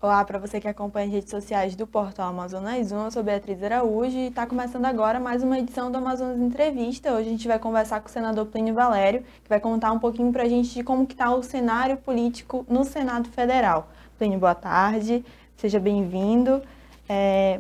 Olá para você que acompanha as redes sociais do Portal Amazonas 1, eu sou Beatriz Araújo e está começando agora mais uma edição do Amazonas Entrevista. Hoje a gente vai conversar com o senador Plínio Valério, que vai contar um pouquinho para a gente de como que está o cenário político no Senado Federal. Plínio, boa tarde, seja bem-vindo.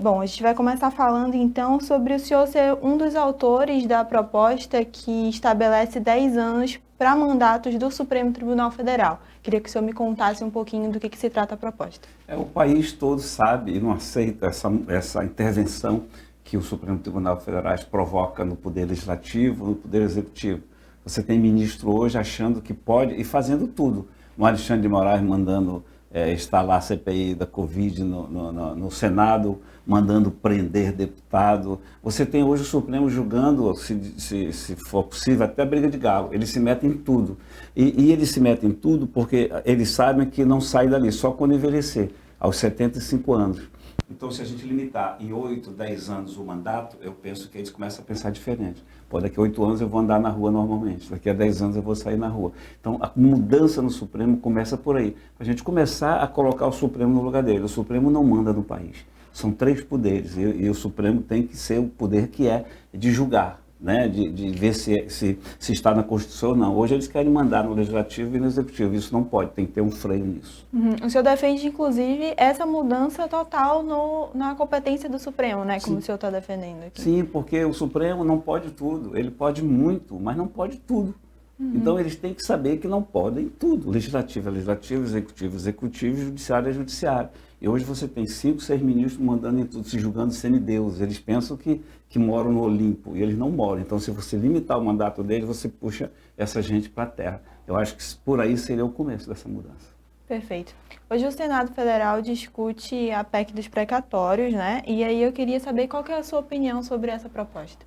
Bom, a gente vai começar falando então sobre o senhor ser um dos autores da proposta que estabelece 10 anos para mandatos do Supremo Tribunal Federal. Queria que o senhor me contasse um pouquinho do que se trata a proposta. O país todo sabe e não aceita essa intervenção que o Supremo Tribunal Federal provoca no Poder Legislativo, no Poder Executivo. Você tem ministro hoje achando que pode e fazendo tudo. O Alexandre de Moraes mandando instalar a CPI da Covid no Senado, mandando prender deputado. Você tem hoje o Supremo julgando, se for possível, até a briga de galo. Eles se metem em tudo. E eles se metem em tudo porque eles sabem que não sai dali, só quando envelhecer, aos 75 anos. Então, se a gente limitar em 8, 10 anos o mandato, eu penso que eles começam a pensar diferente. Pô, daqui a 8 anos eu vou andar na rua normalmente, daqui a 10 anos eu vou sair na rua. Então, a mudança no Supremo começa por aí. Para a gente começar a colocar o Supremo no lugar dele. O Supremo não manda no país. São 3 poderes e o Supremo tem que ser o poder que é de julgar, né? De ver se está na Constituição ou não. Hoje eles querem mandar no Legislativo e no Executivo. Isso não pode, tem que ter um freio nisso. O senhor defende, inclusive, essa mudança total na competência do Supremo, né? Como o senhor está defendendo aqui. Sim, porque o Supremo não pode tudo. Ele pode muito, mas não pode tudo. Então eles têm que saber que não podem tudo. Legislativo é legislativo, executivo é executivo, judiciário é judiciário. E hoje você tem 5, 6 ministros mandando em tudo, se julgando semideuses. Eles pensam que moram no Olimpo e eles não moram. Então, se você limitar o mandato deles, você puxa essa gente para a terra. Eu acho que por aí seria o começo dessa mudança. Perfeito. Hoje o Senado Federal discute a PEC dos precatórios, né? E aí eu queria saber qual que é a sua opinião sobre essa proposta.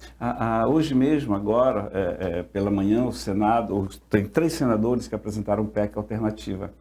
Hoje mesmo, agora, pela manhã, o Senado, tem 3 senadores que apresentaram PEC alternativa.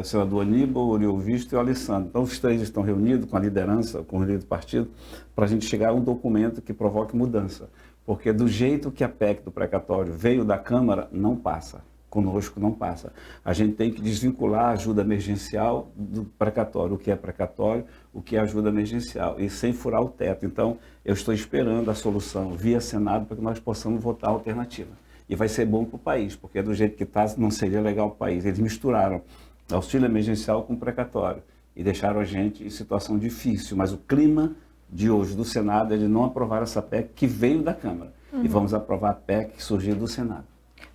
O senador Aníbal, o Uriel Visto e o Alessandro. Então, os 3 estão reunidos com a liderança, com o líder do partido, para a gente chegar a um documento que provoque mudança. Porque do jeito que a PEC do precatório veio da Câmara, não passa. Conosco não passa. A gente tem que desvincular a ajuda emergencial do precatório, o que é precatório, o que é ajuda emergencial, e sem furar o teto. Então, eu estou esperando a solução via Senado para que nós possamos votar a alternativa. E vai ser bom para o país, porque do jeito que está, não seria legal para o país. Eles misturaram auxílio emergencial com precatório e deixaram a gente em situação difícil. Mas o clima de hoje do Senado é de não aprovar essa PEC que veio da Câmara. E vamos aprovar a PEC que surgiu do Senado.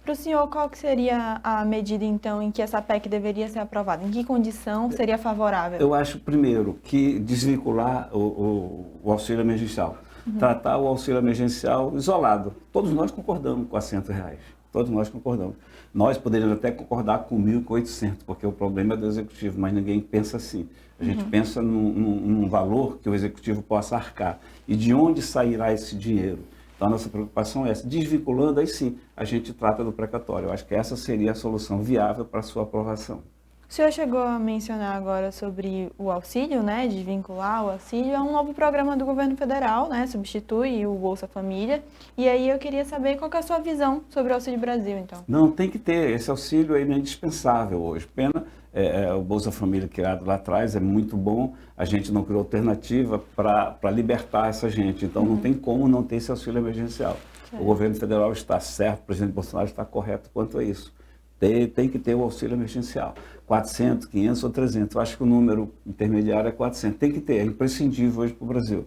Para o senhor, qual que seria a medida, então, em que essa PEC deveria ser aprovada? Em que condição seria favorável? Eu acho, primeiro, que desvincular o auxílio emergencial. Tratar o auxílio emergencial isolado. Todos nós concordamos com R$100. Todos nós concordamos. Nós poderíamos até concordar com 1.800, porque o problema é do Executivo, mas ninguém pensa assim. A gente pensa num valor que o Executivo possa arcar. E de onde sairá esse dinheiro? Então, a nossa preocupação é essa. Desvinculando, aí sim, a gente trata do precatório. Eu acho que essa seria a solução viável para a sua aprovação. O senhor chegou a mencionar agora sobre o auxílio, né? Desvincular o auxílio. É um novo programa do governo federal, né? Substitui o Bolsa Família. E aí eu queria saber qual que é a sua visão sobre o Auxílio Brasil, então. Não, tem que ter. Esse auxílio aí é indispensável hoje. Pena, o Bolsa Família criado lá atrás é muito bom. A gente não criou alternativa para libertar essa gente. Então, não tem como não ter esse auxílio emergencial. Certo. O governo federal está certo, o presidente Bolsonaro está correto quanto a isso. Tem que ter o auxílio emergencial. 400, 500 ou 300. Eu acho que o número intermediário é 400. Tem que ter, é imprescindível hoje para o Brasil.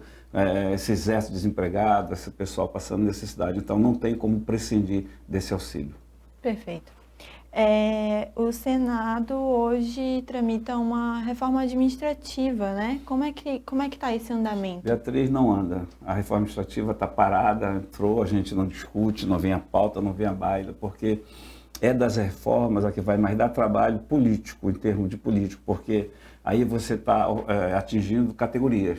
Esse exército desempregado, esse pessoal passando necessidade. Então, não tem como prescindir desse auxílio. Perfeito. O Senado hoje tramita uma reforma administrativa, né? Como é que está esse andamento? Beatriz, não anda. A reforma administrativa está parada, entrou, a gente não discute, não vem a pauta, não vem a baila, porque é das reformas a que vai mais dar trabalho político, em termos de político, porque aí você está atingindo categorias.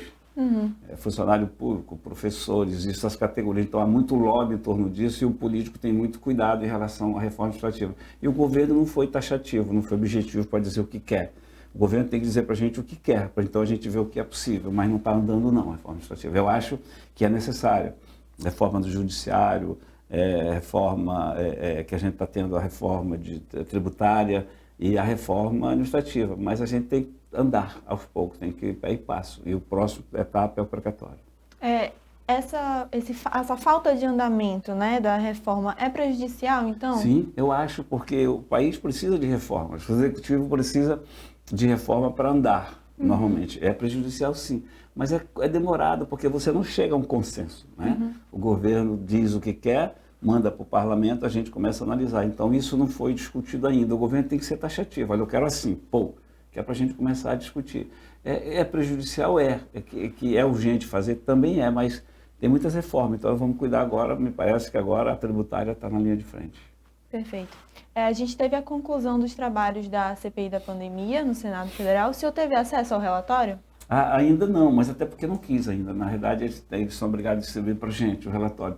Funcionário público, professores, essas categorias. Então, há muito lobby em torno disso e o político tem muito cuidado em relação à reforma administrativa. E o governo não foi taxativo, não foi objetivo para dizer o que quer. O governo tem que dizer para a gente o que quer, para então a gente ver o que é possível, mas não está andando não a reforma administrativa. Eu acho que é necessária. Reforma do judiciário, reforma que a gente está tendo, a reforma tributária e a reforma administrativa. Mas a gente tem andar aos poucos, tem que ir pé e passo. E o próximo etapa é o precatório. Essa falta de andamento, né, da reforma é prejudicial, então? Sim, eu acho, porque o país precisa de reformas. O executivo precisa de reforma para andar, normalmente. É prejudicial, sim. Mas é demorado, porque você não chega a um consenso, né? O governo diz o que quer, manda para o parlamento, a gente começa a analisar. Então, isso não foi discutido ainda. O governo tem que ser taxativo. Olha, eu quero assim, que é para a gente começar a discutir. É prejudicial? Que é urgente fazer? Também é, mas tem muitas reformas. Então, vamos cuidar agora. Me parece que agora a tributária está na linha de frente. Perfeito. A gente teve a conclusão dos trabalhos da CPI da pandemia no Senado Federal. O senhor teve acesso ao relatório? Ainda não, mas até porque não quis ainda. Na verdade, eles são obrigados a distribuir para a gente o relatório.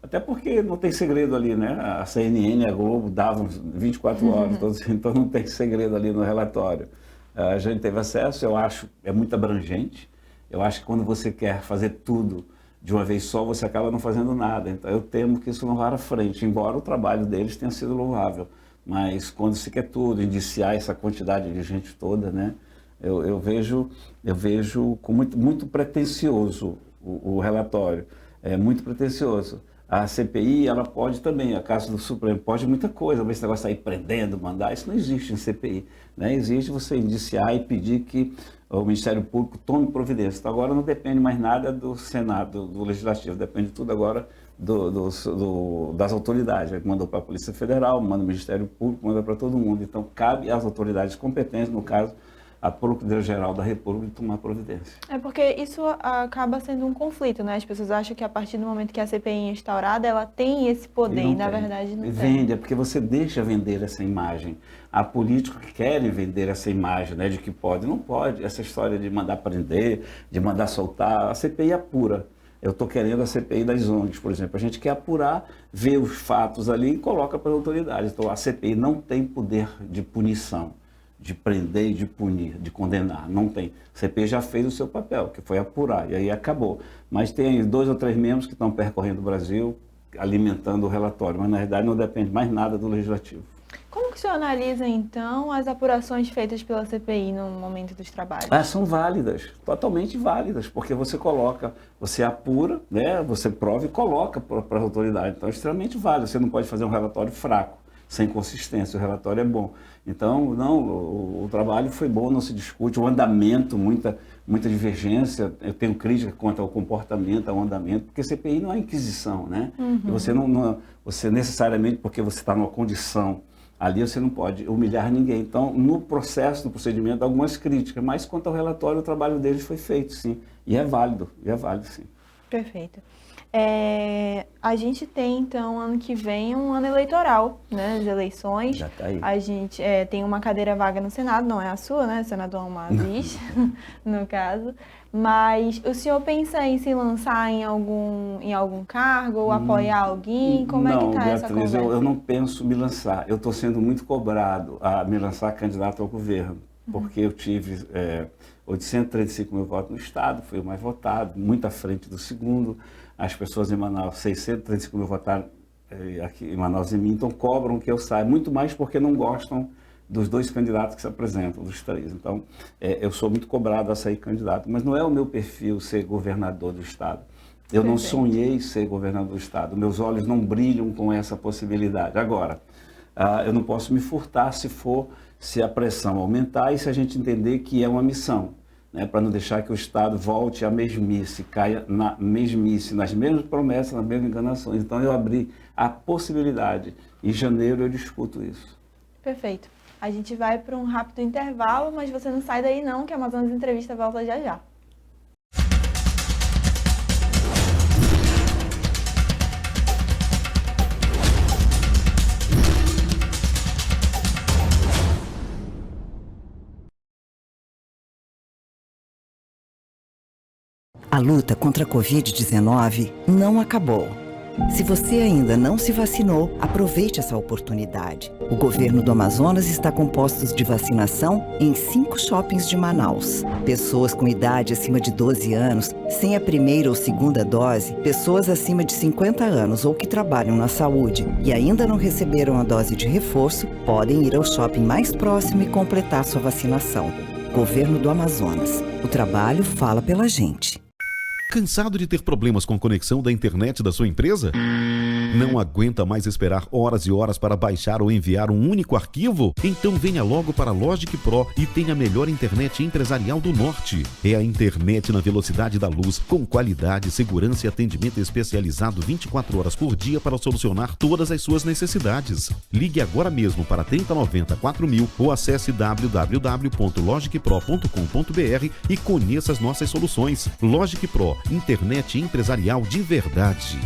Até porque não tem segredo ali, né? A CNN e a Globo davam 24 horas, então não tem segredo ali no relatório. A gente teve acesso, eu acho, é muito abrangente. Eu acho que quando você quer fazer tudo de uma vez só, você acaba não fazendo nada. Então eu temo que isso não vá à frente, embora o trabalho deles tenha sido louvável. Mas quando se quer tudo, indiciar essa quantidade de gente toda, né? Eu vejo com muito pretensioso o relatório, é muito pretensioso. A CPI, ela pode também, a Casa do Supremo pode muita coisa, mas esse negócio de sair prendendo, mandar, isso não existe em CPI. Né? Existe você indiciar e pedir que o Ministério Público tome providência. Então agora não depende mais nada do Senado, do Legislativo, depende tudo agora das autoridades. Mandou para a Polícia Federal, manda o Ministério Público, manda para todo mundo. Então cabe às autoridades competentes, no caso, a Procuradoria-Geral da República tomar providência. Porque isso acaba sendo um conflito, né? As pessoas acham que a partir do momento que a CPI é instaurada, ela tem esse poder, e na verdade não tem. Vende, é porque você deixa vender essa imagem. Há políticos que querem vender essa imagem, né, de que pode. Não pode. Essa história de mandar prender, de mandar soltar, a CPI apura. Eu estou querendo a CPI das ONGs, por exemplo. A gente quer apurar, ver os fatos ali e coloca para as autoridades. Então a CPI não tem poder de punição, de prender e de punir, de condenar. Não tem. A CPI já fez o seu papel, que foi apurar, e aí acabou. Mas tem 2 ou 3 membros que estão percorrendo o Brasil, alimentando o relatório, mas na verdade não depende mais nada do Legislativo. Como que o senhor analisa, então, as apurações feitas pela CPI no momento dos trabalhos? São válidas, totalmente válidas, porque você coloca, você apura, né, você prova e coloca para as autoridades. Então é extremamente válido. Você não pode fazer um relatório fraco, sem consistência, o relatório é bom. Então, não, o trabalho foi bom, não se discute, o andamento, muita divergência, eu tenho crítica quanto ao comportamento, ao andamento, porque CPI não é inquisição, né? E você necessariamente, porque você está numa condição ali, você não pode humilhar ninguém. Então, no processo, no procedimento, algumas críticas, mas quanto ao relatório, o trabalho deles foi feito, sim, e é válido, sim. Perfeito. A gente tem, então, ano que vem um ano eleitoral, né, as eleições. Já tá aí. A gente tem uma cadeira vaga no Senado, não é a sua, né, senador Almar Aziz, no caso. Mas o senhor pensa em se lançar em algum cargo ou apoiar alguém? Como é que está essa conversa? Eu não penso me lançar. Eu estou sendo muito cobrado a me lançar candidato ao governo, porque eu tive 835 mil votos no Estado, fui o mais votado, muito à frente do segundo. As pessoas em Manaus, 635 mil votaram aqui em Manaus em mim, então cobram que eu saia, muito mais porque não gostam dos 2 candidatos que se apresentam, dos 3. Então, eu sou muito cobrado a sair candidato, mas não é o meu perfil ser governador do Estado. Eu não sonhei ser governador do Estado, meus olhos não brilham com essa possibilidade. Agora, eu não posso me furtar se a pressão aumentar e se a gente entender que é uma missão, né, para não deixar que o Estado volte à mesmice, caia na mesmice, nas mesmas promessas, nas mesmas enganações. Então eu abri a possibilidade. Em janeiro eu discuto isso. Perfeito. A gente vai para um rápido intervalo, mas você não sai daí não, que a Amazonas Entrevista volta já já. A luta contra a Covid-19 não acabou. Se você ainda não se vacinou, aproveite essa oportunidade. O governo do Amazonas está com postos de vacinação em 5 shoppings de Manaus. Pessoas com idade acima de 12 anos, sem a primeira ou segunda dose, pessoas acima de 50 anos ou que trabalham na saúde e ainda não receberam a dose de reforço, podem ir ao shopping mais próximo e completar sua vacinação. Governo do Amazonas. O trabalho fala pela gente. Cansado de ter problemas com a conexão da internet da sua empresa? Não aguenta mais esperar horas e horas para baixar ou enviar um único arquivo? Então venha logo para a Logic Pro e tenha a melhor internet empresarial do Norte. É a internet na velocidade da luz, com qualidade, segurança e atendimento especializado 24 horas por dia para solucionar todas as suas necessidades. Ligue agora mesmo para 3090 4000 ou acesse www.logicpro.com.br e conheça as nossas soluções. Logic Pro, internet empresarial de verdade.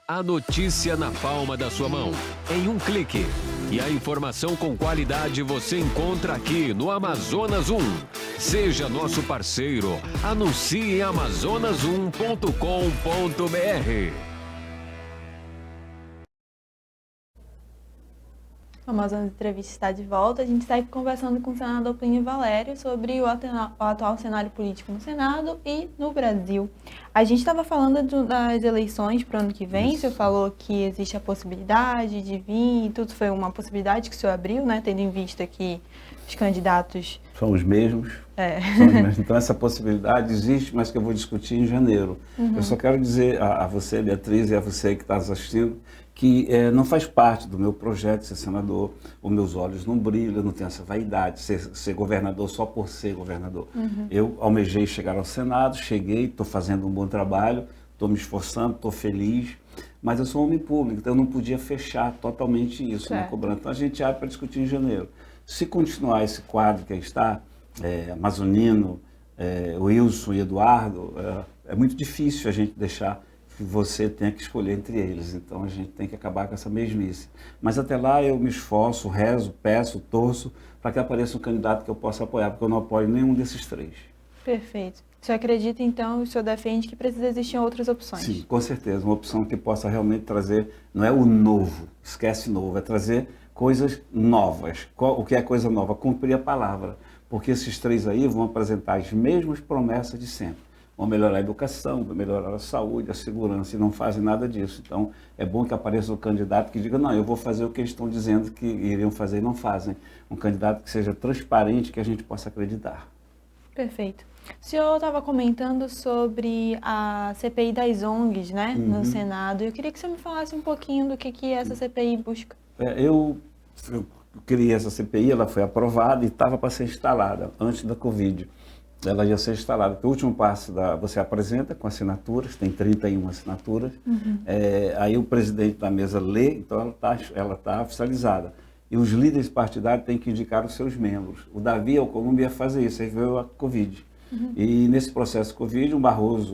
A notícia na palma da sua mão, em um clique. E a informação com qualidade você encontra aqui no Amazonas 1. Seja nosso parceiro. Anuncie em amazonas1.com.br. O Amazonas Entrevista está de volta. A gente segue conversando com o senador Plínio Valério sobre o atual cenário político no Senado e no Brasil. A gente estava falando das eleições para o ano que vem. O senhor falou que existe a possibilidade de vir, tudo foi uma possibilidade que o senhor abriu, né? Tendo em vista que os candidatos... São os mesmos. São os mesmos. Então essa possibilidade existe, mas que eu vou discutir em janeiro. Eu só quero dizer a você, Beatriz, e a você que está assistindo, que não faz parte do meu projeto ser senador. Os meus olhos não brilham, eu não tenho essa vaidade, ser governador só por ser governador. Eu almejei chegar ao Senado, cheguei, estou fazendo um bom trabalho, estou me esforçando, estou feliz, mas eu sou homem público, então eu não podia fechar totalmente isso, né, cobrando. Então a gente abre para discutir em janeiro. Se continuar esse quadro que aí está, amazonino, Wilson e Eduardo, é muito difícil a gente deixar que você tenha que escolher entre eles. Então a gente tem que acabar com essa mesmice. Mas até lá eu me esforço, rezo, peço, torço para que apareça um candidato que eu possa apoiar, porque eu não apoio nenhum desses três. Perfeito. O senhor acredita, então, o senhor defende que precisa existir outras opções? Sim, com certeza. Uma opção que possa realmente trazer, não é o novo, esquece novo, é trazer coisas novas. O que é coisa nova? Cumprir a palavra. Porque esses três aí vão apresentar as mesmas promessas de sempre. Vão melhorar a educação, vão melhorar a saúde, a segurança, e não fazem nada disso. Então, é bom que apareça um candidato que diga, não, eu vou fazer o que eles estão dizendo que iriam fazer e não fazem. Um candidato que seja transparente, que a gente possa acreditar. Perfeito. O senhor estava comentando sobre a CPI das ONGs, né, no Senado. Eu queria que o senhor me falasse um pouquinho do que essa CPI busca. Eu criei essa CPI, ela foi aprovada e estava para ser instalada antes da Covid. Ela ia ser instalada. O último passo você apresenta com assinaturas, tem 31 assinaturas. Aí o presidente da mesa lê, então ela tá oficializada. E os líderes partidários têm que indicar os seus membros. O Davi Alcolumbre ia fazer isso, aí veio a Covid. E nesse processo Covid, o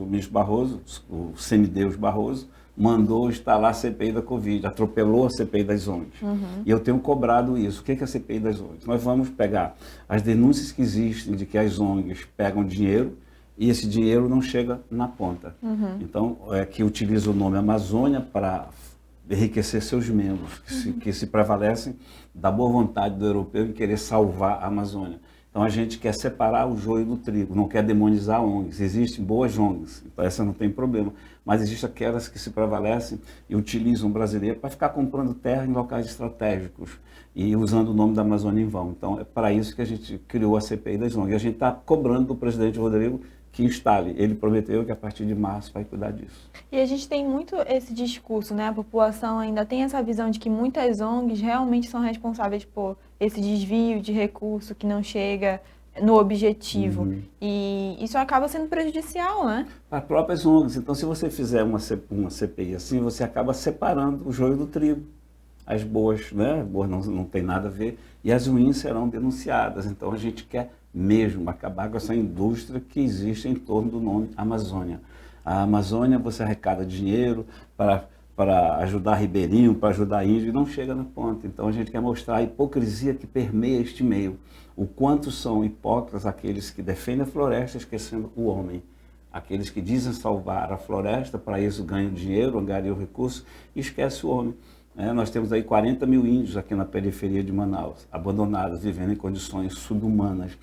ministro Barroso, o semideus Barroso, mandou instalar a CPI da Covid, atropelou a CPI das ONGs. E eu tenho cobrado isso. O que é a CPI das ONGs? Nós vamos pegar as denúncias que existem de que as ONGs pegam dinheiro e esse dinheiro não chega na ponta. Então, que utiliza o nome Amazônia para enriquecer seus membros, que se prevalecem da boa vontade do europeu em querer salvar a Amazônia. Então a gente quer separar o joio do trigo, não quer demonizar ONGs. Existem boas ONGs, então essa não tem problema. Mas existem aquelas que se prevalecem e utilizam o brasileiro para ficar comprando terra em locais estratégicos e usando o nome da Amazônia em vão. Então é para isso que a gente criou a CPI das ONGs. A gente está cobrando do presidente Rodrigo que instale. Ele prometeu que a partir de março vai cuidar disso. E a gente tem muito esse discurso, né? A população ainda tem essa visão de que muitas ONGs realmente são responsáveis por esse desvio de recurso que não chega no objetivo. E isso acaba sendo prejudicial, né? Para próprias ONGs. Então, se você fizer uma CPI assim, você acaba separando o joio do trigo. As boas, né? As boas não tem nada a ver. E as ruins serão denunciadas. Então, a gente quer mesmo acabar com essa indústria que existe em torno do nome Amazônia. A Amazônia, você arrecada dinheiro para para ajudar ribeirinho, para ajudar índio, e não chega na ponta. Então a gente quer mostrar a hipocrisia que permeia este meio, o quanto são hipócritas aqueles que defendem a floresta esquecendo o homem, aqueles que dizem salvar a floresta, para isso ganham dinheiro, angariam recursos, e esquece o homem. Nós temos aí 40 mil índios aqui na periferia de Manaus, abandonados, vivendo em condições subhumanas.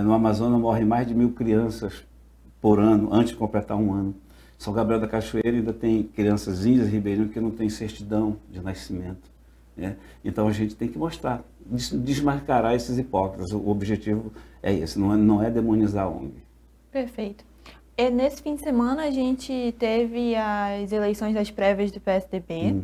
No Amazonas morrem mais de 1.000 crianças por ano, antes de completar um ano. São Gabriel da Cachoeira ainda tem crianças índias ribeirinhas que não têm certidão de nascimento. Então a gente tem que mostrar, desmascarar esses hipócritas. O objetivo é esse, não é demonizar a ONG. Perfeito. E nesse fim de semana a gente teve as eleições das prévias do PSDB,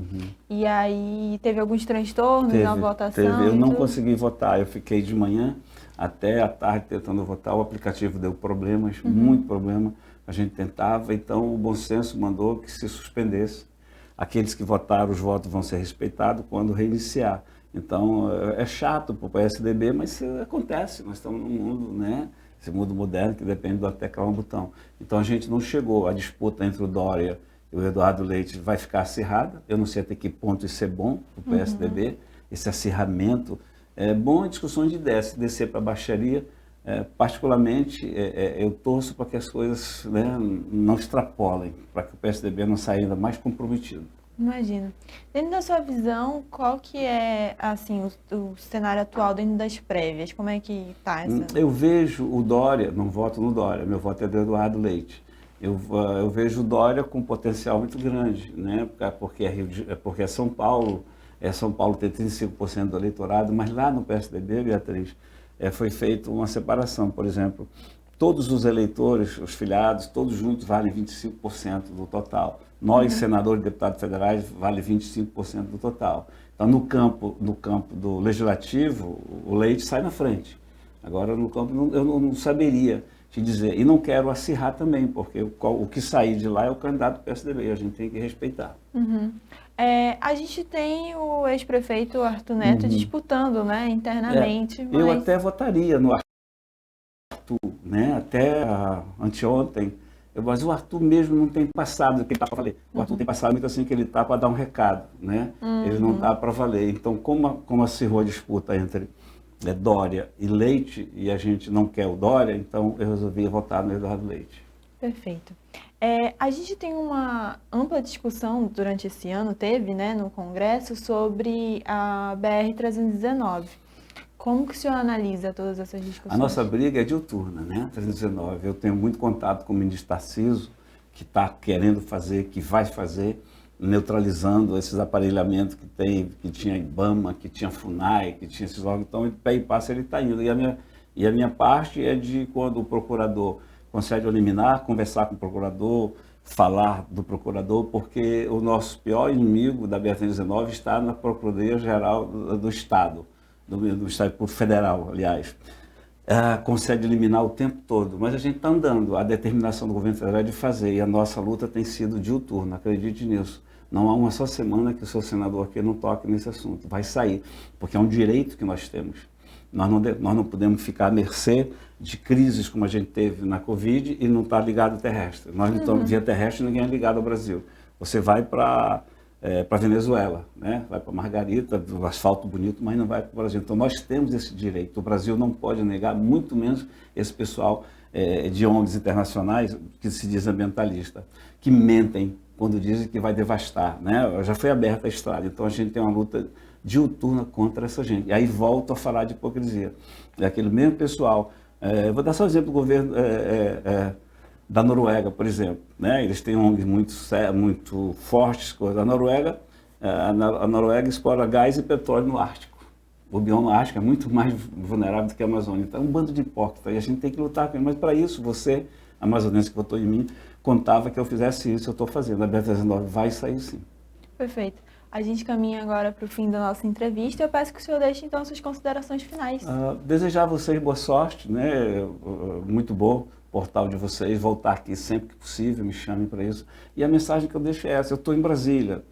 e aí teve alguns transtornos na votação. Eu não consegui votar, eu fiquei de manhã até à tarde tentando votar, o aplicativo deu problemas, muito problema, a gente tentava, então o bom senso mandou que se suspendesse. Aqueles que votaram, os votos vão ser respeitados quando reiniciar. Então é chato para o PSDB, mas isso acontece, nós estamos num mundo, né? Esse mundo moderno que depende do teclar um botão. Então a gente não chegou, a disputa entre o Dória e o Eduardo Leite vai ficar acirrada, eu não sei até que ponto isso é bom para o PSDB, esse acirramento. É bom a discussão de ideias, se descer para a baixaria, particularmente eu torço para que as coisas, né, não extrapolem, para que o PSDB não saia ainda mais comprometido. Imagina. Dentro da sua visão, qual que é assim, o cenário atual dentro das prévias? Como é que está essa? Eu vejo o Dória, não voto no Dória, meu voto é do Eduardo Leite. Eu vejo o Dória com um potencial muito grande, né? Porque é São Paulo. São Paulo tem 35% do eleitorado, mas lá no PSDB, Beatriz, foi feita uma separação. Por exemplo, todos os eleitores, os filiados, todos juntos valem 25% do total. Nós, senadores e deputados federais, vale 25% do total. Então, no campo do legislativo, o Leite sai na frente. Agora, no campo, eu não saberia te dizer. E não quero acirrar também, porque o que sair de lá é o candidato do PSDB, a gente tem que respeitar. A gente tem o ex-prefeito Arthur Neto disputando, né, internamente. Eu até votaria no Arthur, né, até anteontem. Mas o Arthur mesmo não tem passado o que ele está para valer. O Arthur tem passado muito assim que ele está para dar um recado, né? Ele não está para valer. Então, como acirrou a disputa entre Dória e Leite, e a gente não quer o Dória, então eu resolvi votar no Eduardo Leite. Perfeito. A gente tem uma ampla discussão durante esse ano, teve, né, no Congresso, sobre a BR-319. Como que o senhor analisa todas essas discussões? A nossa briga é diuturna, né? 319. Eu tenho muito contato com o ministro Tarcísio, que está querendo fazer, que vai fazer, neutralizando esses aparelhamentos que tinha IBAMA, que tinha FUNAI, que tinha esses órgãos. Então, pé e passo ele está indo. E a minha parte é de quando o procurador concede o liminar, conversar com o procurador, falar do procurador, porque o nosso pior inimigo da BR-319 está na Procuradoria-Geral do Estado. Do Estado Federal, aliás, concede eliminar o tempo todo, mas a gente está andando, a determinação do governo federal é de fazer, e a nossa luta tem sido diuturna, acredite nisso. Não há uma só semana que o seu senador aqui não toque nesse assunto, vai sair, porque é um direito que nós temos. Nós não podemos ficar à mercê de crises como a gente teve na Covid e não estar ligado ao terrestre. Nós não estamos via terrestre, ninguém é ligado ao Brasil. Você vai para Venezuela, né? Vai para Margarita, do asfalto bonito, mas não vai para o Brasil. Então nós temos esse direito. O Brasil não pode negar, muito menos esse pessoal de ONGs internacionais que se diz ambientalista, que mentem quando dizem que vai devastar, né? Já foi aberta a estrada, então a gente tem uma luta diuturna contra essa gente. E aí volto a falar de hipocrisia. É aquele mesmo pessoal. Vou dar só um exemplo do governo da Noruega, por exemplo, né? Eles têm ONGs muito fortes. A Noruega explora gás e petróleo no Ártico. O bioma ártico é muito mais vulnerável do que a Amazônia. Então é um bando de hipócritas e a gente tem que lutar com ele. Mas para isso, você, amazonense que votou em mim, contava que eu fizesse isso, eu estou fazendo. A BR-319 vai sair sim. Perfeito. A gente caminha agora para o fim da nossa entrevista. Eu peço que o senhor deixe, então, suas considerações finais. Desejar a vocês boa sorte, né? Muito bom o portal de vocês, voltar aqui sempre que possível, me chamem para isso. E a mensagem que eu deixo é essa: eu estou em Brasília,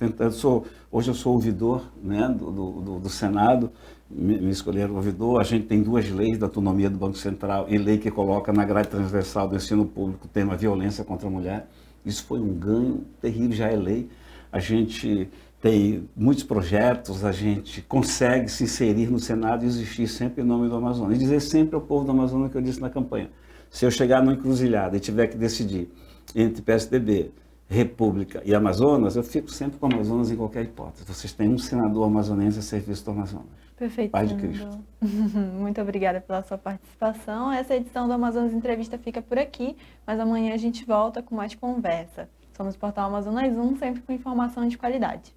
hoje eu sou ouvidor, né, do Senado, me escolheram ouvidor. A gente tem 2 leis da autonomia do Banco Central e lei que coloca na grade transversal do ensino público o tema violência contra a mulher. Isso foi um ganho terrível, já é lei. a gente tem muitos projetos, a gente consegue se inserir no Senado e existir sempre em nome do Amazonas. E dizer sempre ao povo do Amazonas o que eu disse na campanha. Se eu chegar numa encruzilhada e tiver que decidir entre PSDB, República e Amazonas, eu fico sempre com o Amazonas em qualquer hipótese. Vocês têm um senador amazonense a serviço do Amazonas. Perfeito, Paz de senador. Cristo. Muito obrigada pela sua participação. Essa edição do Amazonas Entrevista fica por aqui, mas amanhã a gente volta com mais conversa. Somos o Portal Amazonas 1, sempre com informação de qualidade.